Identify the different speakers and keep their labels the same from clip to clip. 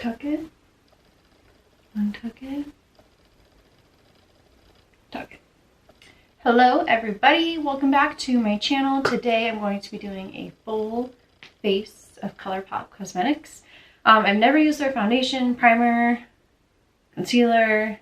Speaker 1: tuck it, untuck it, tuck it. Hello everybody, welcome back to my channel. Today I'm going to be doing a full face of ColourPop Cosmetics. I've never used their foundation, primer, concealer,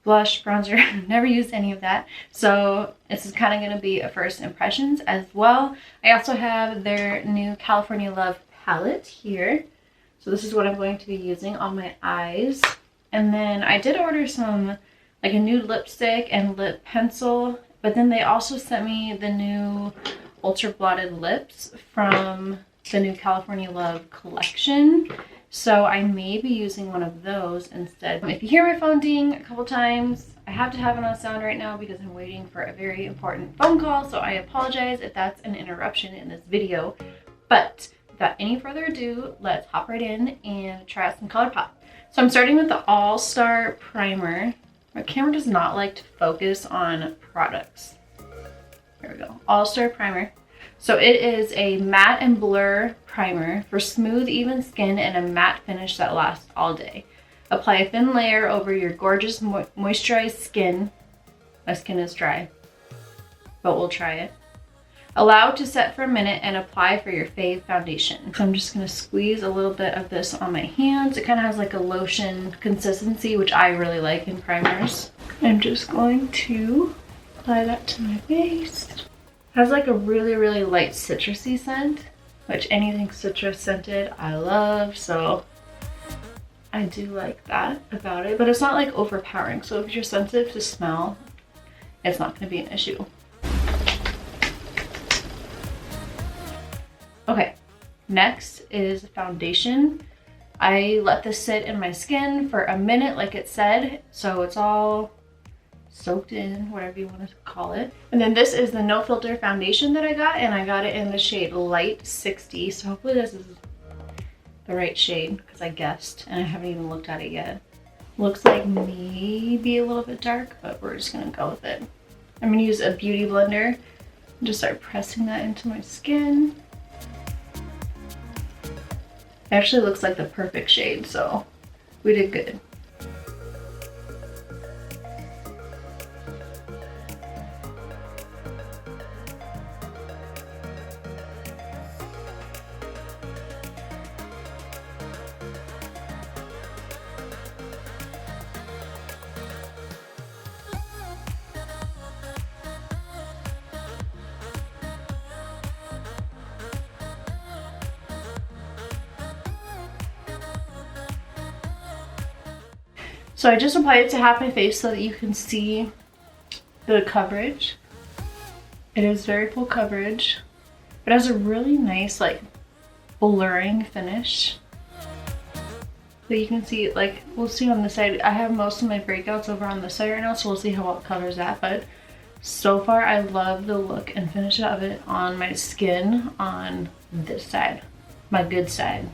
Speaker 1: blush, bronzer. Never used any of that, so this is kind of going to be a first impressions as well. I also have their new California Love palette here, so this is what I'm going to be using on my eyes. And then I did order some, like a new lipstick and lip pencil, but then they also sent me the new ultra blotted lips from the new California Love collection. So I may be using one of those instead. If you hear my phone ding a couple times, I have to have it on sound right now because I'm waiting for a very important phone call. So I apologize if that's an interruption in this video. But without any further ado, let's hop right in and try out some ColourPop. So I'm starting with the All Star Primer. My camera does not like to focus on products. Here we go. All Star Primer. So it is a matte and blur primer for smooth, even skin and a matte finish that lasts all day. Apply a thin layer over your gorgeous moisturized skin. My skin is dry, but we'll try it. Allow to set for a minute and apply for your fave foundation. So I'm just going to squeeze a little bit of this on my hands. It kind of has like a lotion consistency, which I really like in primers. I'm just going to apply that to my face. It has like a really, really light citrusy scent, which anything citrus scented I love, so I do like that about it. But it's not like overpowering, so if you're sensitive to smell, it's not going to be an issue. Okay, next is foundation. I let this sit in my skin for a minute like it said, so it's all soaked in, whatever you want to call it. And then this is the No Filter foundation that I got, and I got it in the shade Light 60, so hopefully this is the right shade because I guessed and I haven't even looked at it yet. Looks like maybe a little bit dark, but we're just gonna go with it. I'm gonna use a beauty blender and just start pressing that into my skin. It actually looks like the perfect shade, so we did good. So I just applied it to half my face so that you can see the coverage. It is very full coverage. It has a really nice like blurring finish. So you can see, like, we'll see on the side. I have most of my breakouts over on this side right now, so we'll see how well it covers that. But so far I love the look and finish of it on my skin on this side, my good side.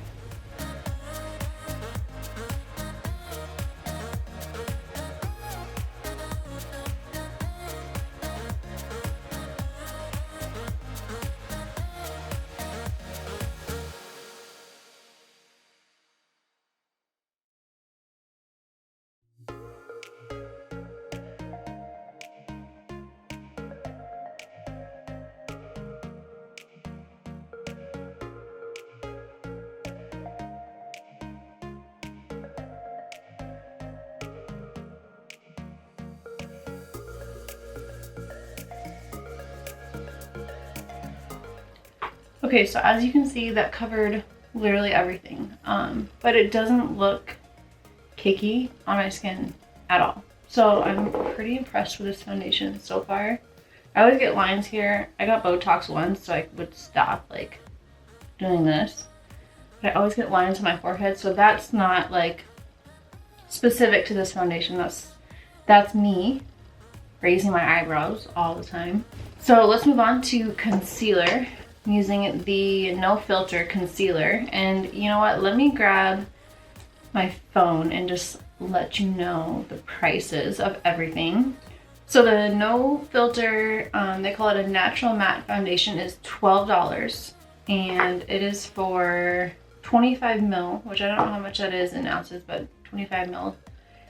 Speaker 1: Okay, so as you can see, that covered literally everything, but it doesn't look cakey on my skin at all. So I'm pretty impressed with this foundation so far. I always get lines here. I got Botox once, so I would stop like doing this. But I always get lines on my forehead, so that's not like specific to this foundation. That's me raising my eyebrows all the time. So let's move on to concealer. I'm using the No Filter concealer, and you know what, let me grab my phone and just let you know the prices of everything. So the No Filter, they call it a natural matte foundation, is $12, and it is for 25 mil, which I don't know how much that is in ounces, but 25 mil.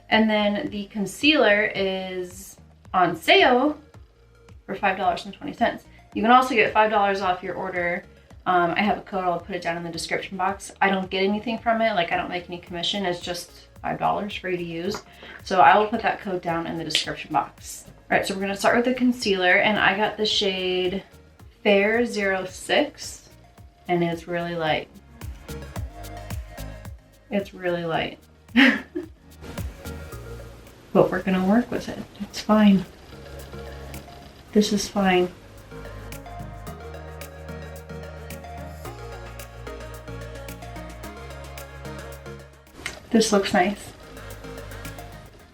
Speaker 1: And then the concealer is on sale for $5.20. You can also get $5 off your order. I have a code, I'll put it down in the description box. I don't get anything from it, like I don't make any commission, it's just $5 free to use. So I will put that code down in the description box. All right, so we're gonna start with the concealer, and I got the shade Fair 06, and it's really light. It's really light. But we're gonna work with it, it's fine. This is fine. This looks nice.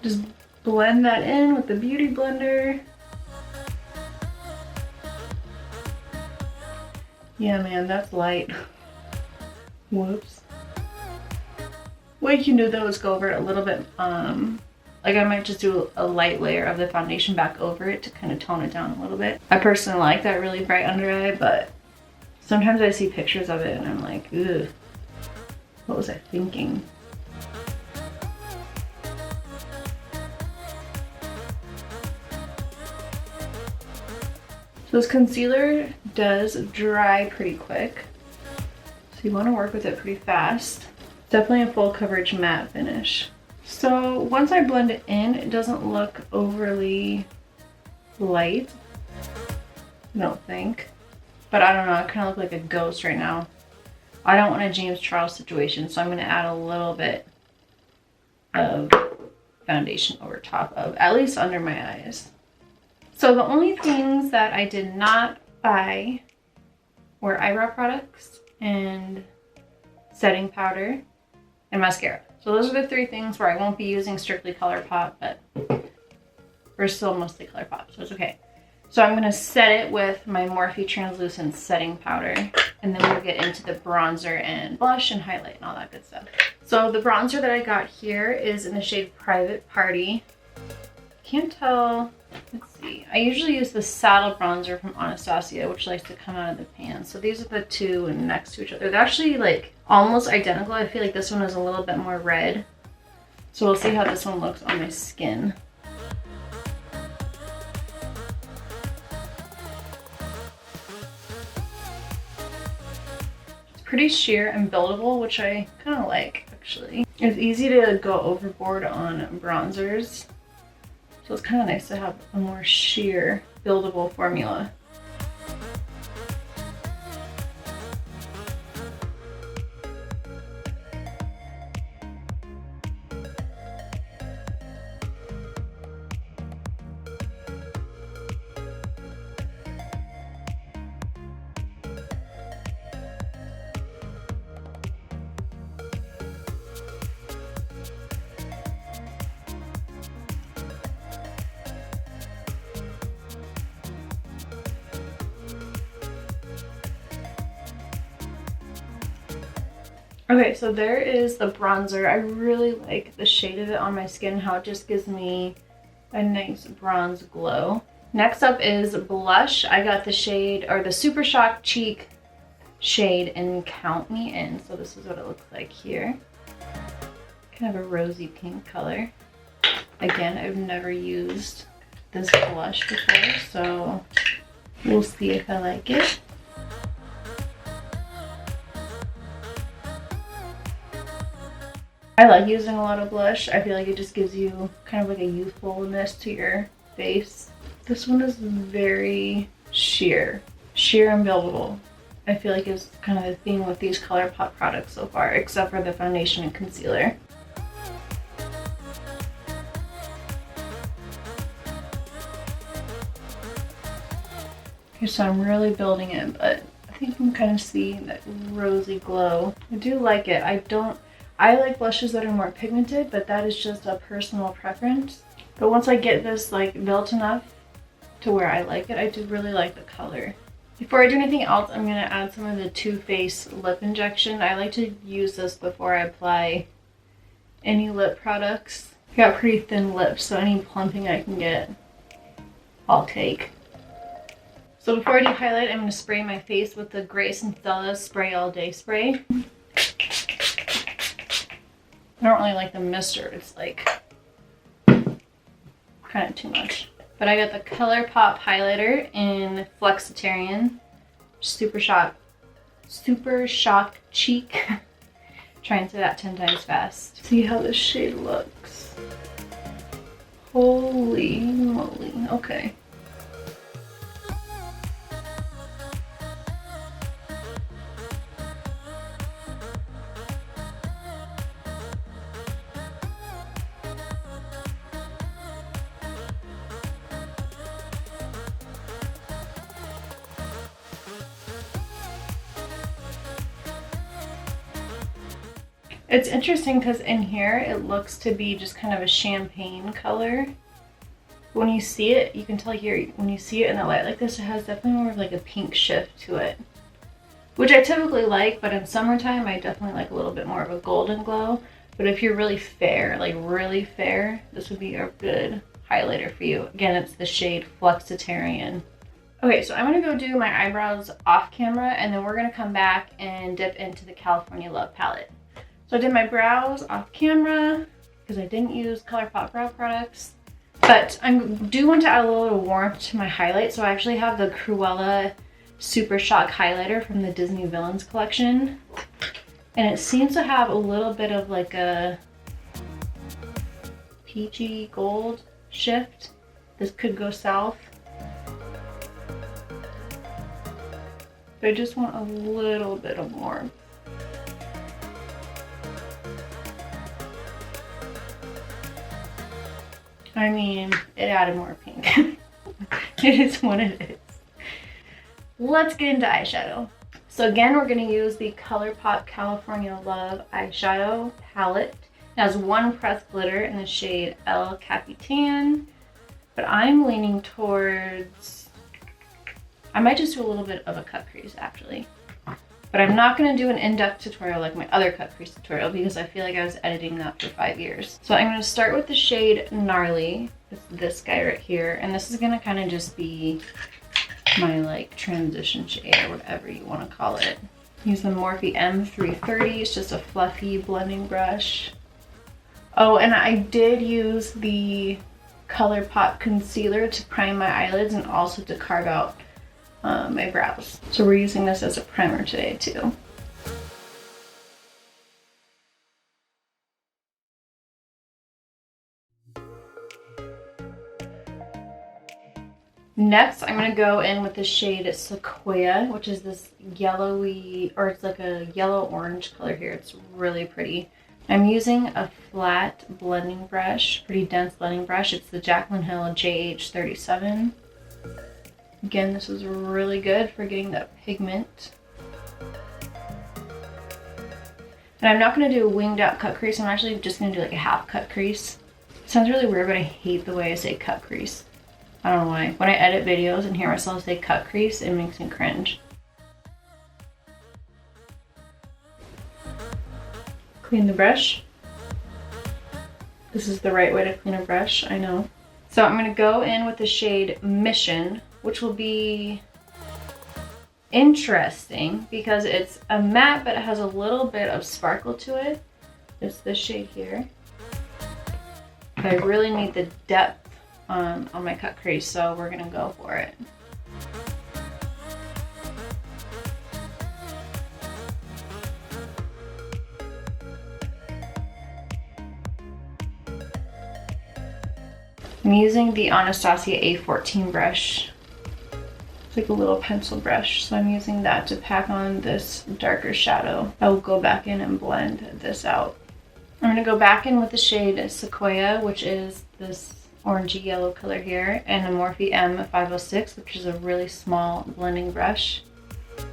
Speaker 1: Just blend that in with the Beauty Blender. Yeah, man, that's light. Whoops. What you can do though is go over it a little bit, like I might just do a light layer of the foundation back over it to kind of tone it down a little bit. I personally like that really bright under eye, but sometimes I see pictures of it and I'm like, ugh, what was I thinking? So this concealer does dry pretty quick, so you want to work with it pretty fast. Definitely a full coverage matte finish. So once I blend it in, it doesn't look overly light, I don't think. But I don't know, I kind of look like a ghost right now. I don't want a James Charles situation, so I'm going to add a little bit of foundation over top of, at least under my eyes. So the only things that I did not buy were eyebrow products and setting powder and mascara. So those are the three things where I won't be using strictly ColourPop, but we're still mostly ColourPop, so it's okay. So I'm gonna set it with my Morphe Translucent Setting Powder, and then we'll get into the bronzer and blush and highlight and all that good stuff. So the bronzer that I got here is in the shade Private Party. Can't tell, let's see. I usually use the Saddle Bronzer from Anastasia, which likes to come out of the pan. So these are the two next to each other. They're actually like almost identical. I feel like this one is a little bit more red. So we'll see how this one looks on my skin. It's pretty sheer and buildable, which I kind of like actually. It's easy to go overboard on bronzers. So it's kind of nice to have a more sheer, buildable formula. Okay, so there is the bronzer. I really like the shade of it on my skin, how it just gives me a nice bronze glow. Next up is blush. I got the shade, or the Super Shock Cheek shade in Count Me In. So this is what it looks like here. Kind of a rosy pink color. Again, I've never used this blush before, so we'll see if I like it. I like using a lot of blush. I feel like it just gives you kind of like a youthfulness to your face. This one is very sheer and buildable. I feel like it's kind of the theme with these ColourPop products so far, except for the foundation and concealer. Okay, so I'm really building it, but I think you can kind of see that rosy glow. I do like it. I like blushes that are more pigmented, but that is just a personal preference. But once I get this like built enough to where I like it, I do really like the color. Before I do anything else, I'm going to add some of the Too Faced lip injection. I like to use this before I apply any lip products. I got pretty thin lips, so any plumping I can get, I'll take. So before I do highlight, I'm going to spray my face with the Grace and Stella Spray All Day spray. don't really like the mister. It's like kind of too much. But I got the ColourPop highlighter in Flexitarian. Super shock cheek. Try and say that 10 times fast. See how this shade looks. Holy moly. Okay. It's interesting because in here it looks to be just kind of a champagne color. When you see it, you can tell here, when you see it in the light like this, it has definitely more of like a pink shift to it. Which I typically like, but in summertime I definitely like a little bit more of a golden glow. But if you're really fair, like really fair, this would be a good highlighter for you. Again, it's the shade Flexitarian. Okay, so I'm gonna go do my eyebrows off camera and then we're gonna come back and dip into the California Love palette. So I did my brows off camera because I didn't use ColourPop brow products. But I do want to add a little warmth to my highlight. So I actually have the Cruella Super Shock highlighter from the Disney Villains collection. And it seems to have a little bit of like a peachy gold shift. This could go south. But I just want a little bit of warmth. I mean, it added more pink. It is what it is. Let's get into eyeshadow. So again, we're going to use the ColourPop California Love eyeshadow palette. It has one pressed glitter in the shade El Capitan, but I'm leaning towards, I might just do a little bit of a cut crease actually. But I'm not going to do an in-depth tutorial like my other cut crease tutorial because I feel like I was editing that for 5 years. So I'm going to start with the shade Gnarly. It's this guy right here. And this is going to kind of just be my like transition shade or whatever you want to call it. Use the Morphe M330. It's just a fluffy blending brush. Oh, and I did use the ColourPop concealer to prime my eyelids and also to carve out my brows. So we're using this as a primer today too. Next, I'm going to go in with the shade Sequoia, which is this yellowy, or it's like a yellow-orange color here. It's really pretty. I'm using a flat blending brush, pretty dense blending brush. It's the Jaclyn Hill JH37. Again, this is really good for getting that pigment. And I'm not going to do a winged out cut crease. I'm actually just going to do like a half cut crease. It sounds really weird, but I hate the way I say cut crease. I don't know why. When I edit videos and hear myself say cut crease, it makes me cringe. Clean the brush. This is the right way to clean a brush, I know. So I'm going to go in with the shade Mission, which will be interesting because it's a matte but it has a little bit of sparkle to it. It's this shade here. But I really need the depth on my cut crease, so we're gonna go for it. I'm using the Anastasia A14 brush. It's like a little pencil brush, so I'm using that to pack on this darker shadow. I will go back in and blend this out. I'm going to go back in with the shade Sequoia, which is this orangey yellow color here, and a Morphe M506, which is a really small blending brush. I'm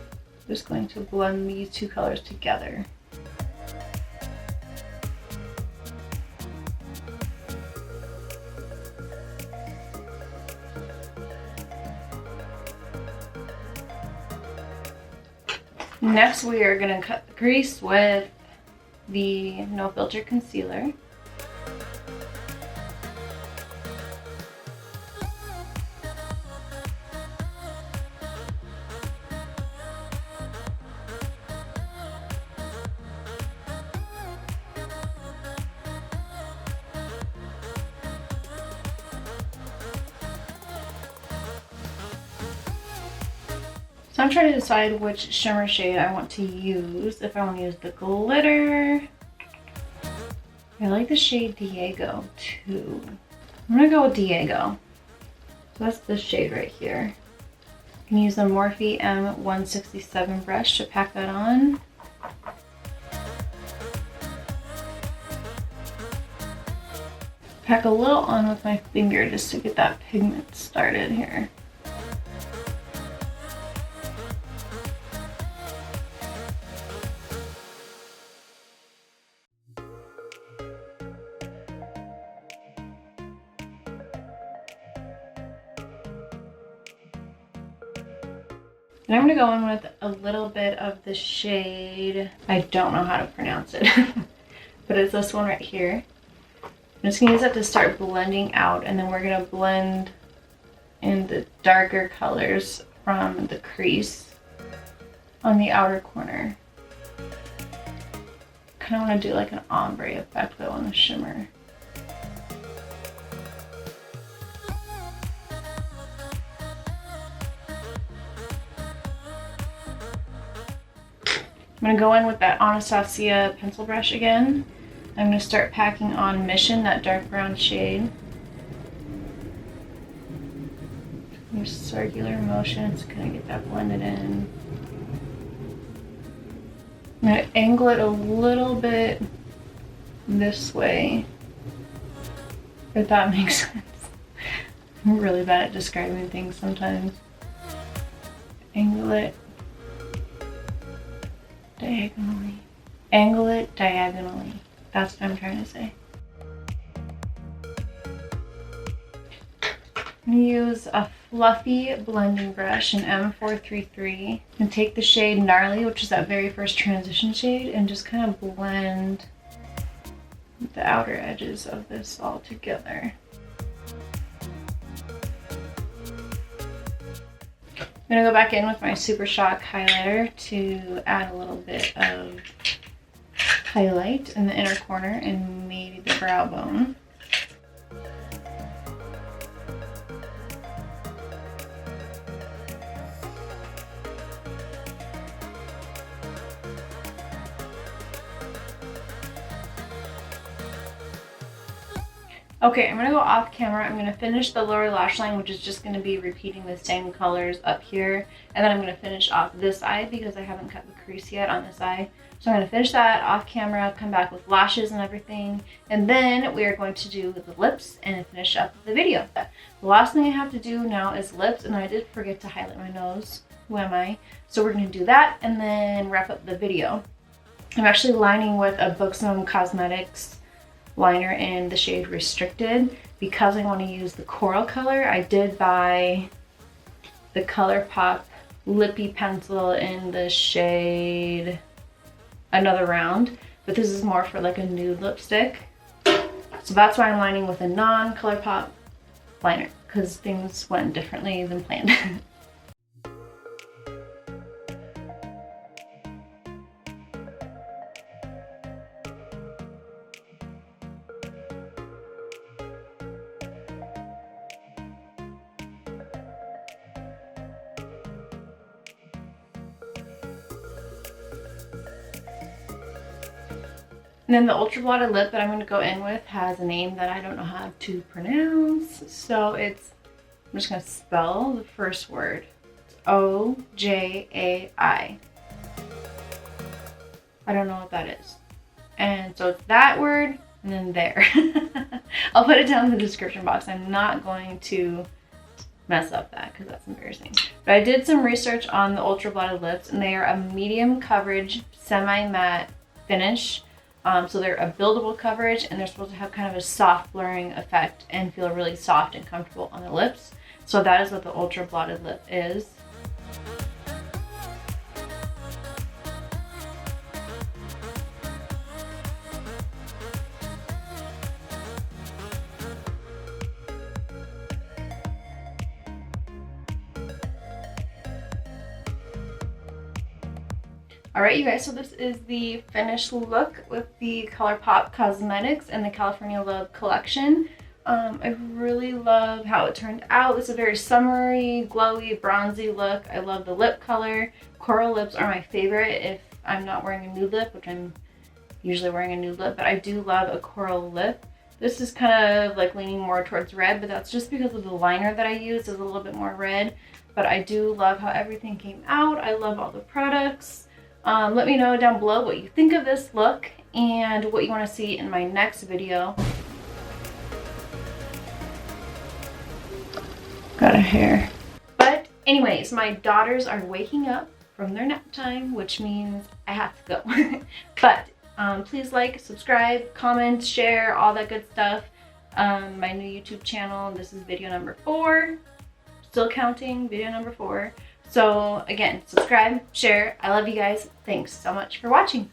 Speaker 1: just going to blend these two colors together. Next, we are going to cut the crease with the No Filter Concealer. So I'm trying to decide which shimmer shade I want to use. If I want to use the glitter. I like the shade Diego too. I'm gonna go with Diego. So that's this shade right here. I can use the Morphe M167 brush to pack that on. Pack a little on with my finger just to get that pigment started here. And I'm gonna go in with a little bit of the shade, I don't know how to pronounce it, but it's this one right here. I'm just gonna use that to start blending out, and then we're gonna blend in the darker colors from the crease on the outer corner. Kind of want to do like an ombre effect though on the shimmer. I'm going to go in with that Anastasia pencil brush again. I'm going to start packing on Mission, that dark brown shade. Just circular motions to kind of get that blended in. I'm going to angle it a little bit this way, if that makes sense. I'm really bad at describing things sometimes. Angle it diagonally. Angle it diagonally. That's what I'm trying to say. I'm going to use a fluffy blending brush, an M433, and take the shade Gnarly, which is that very first transition shade, and just kind of blend the outer edges of this all together. I'm going to go back in with my Super Shock highlighter to add a little bit of highlight in the inner corner and maybe the brow bone. Okay, I'm going to go off camera. I'm going to finish the lower lash line, which is just going to be repeating the same colors up here. And then I'm going to finish off this eye because I haven't cut the crease yet on this eye. So I'm going to finish that off camera, come back with lashes and everything. And then we are going to do the lips and finish up the video. The last thing I have to do now is lips, and I did forget to highlight my nose. Who am I? So we're going to do that and then wrap up the video. I'm actually lining with a Buxom Cosmetics liner in the shade Restricted because I want to use the coral color. I did buy the ColourPop lippy pencil in the shade Another Round, but this is more for like a nude lipstick. So that's why I'm lining with a non-ColourPop liner, because things went differently than planned. And then the Ultra Blotted Lip that I'm going to go in with has a name that I don't know how to pronounce. So I'm just going to spell the first word. It's O-J-A-I. I don't know what that is. And so it's that word and then there. I'll put it down in the description box. I'm not going to mess up that because that's embarrassing. But I did some research on the Ultra Blotted Lips, and they are a medium coverage semi-matte finish. So they're a buildable coverage, and they're supposed to have kind of a soft blurring effect and feel really soft and comfortable on the lips. So that is what the Ultra Blotted Lip is. Alright you guys, so this is the finished look with the ColourPop Cosmetics and the California Love collection. I really love how it turned out. This is a very summery, glowy, bronzy look. I love the lip color. Coral lips are my favorite if I'm not wearing a nude lip, which I'm usually wearing a nude lip, but I do love a coral lip. This is kind of like leaning more towards red, but that's just because of the liner that I use is a little bit more red. But I do love how everything came out. I love all the products. Let me know down below what you think of this look and what you want to see in my next video. Got a hair. But anyways, my daughters are waking up from their nap time, which means I have to go. But please like, subscribe, comment, share, all that good stuff. My new YouTube channel, this is video number 4. Still counting, video number 4. So again, subscribe, share. I love you guys. Thanks so much for watching.